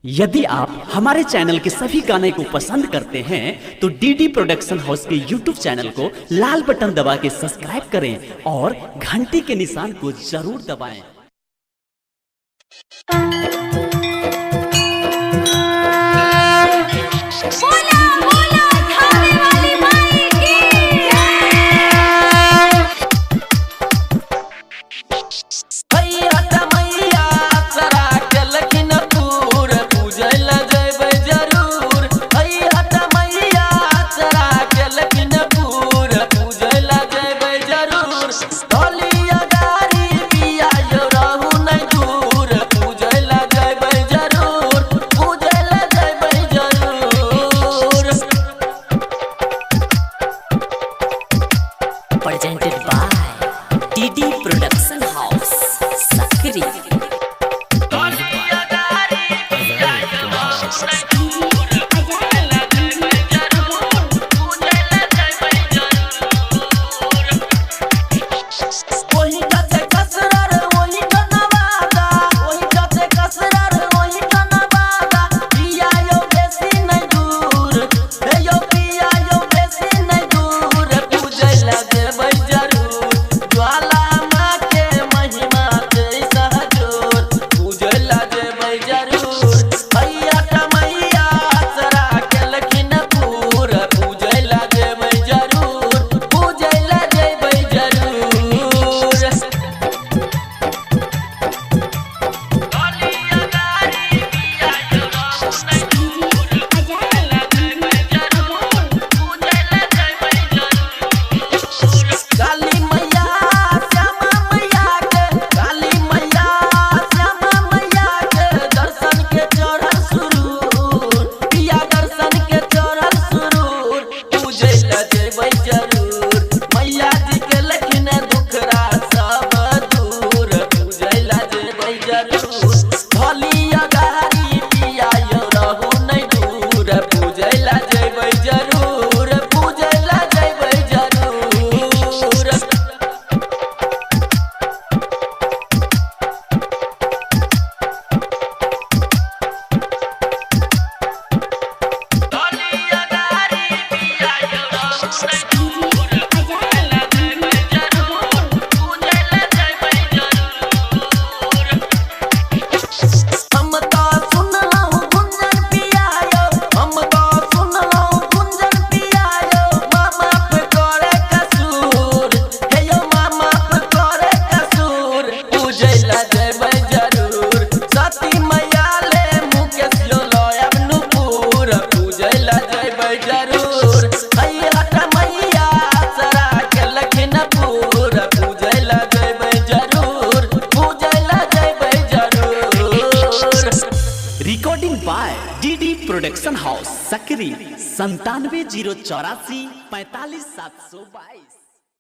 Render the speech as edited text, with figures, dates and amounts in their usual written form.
यदि आप हमारे चैनल के सभी गाने को पसंद करते हैं तो डीडी प्रोडक्शन हाउस के यूट्यूब चैनल को लाल बटन दबा के सब्सक्राइब करें और घंटी के निशान को जरूर दबाएं। Presented by DD Production House, Sakri. Recording by DD production house Sakri 97 084 45 722।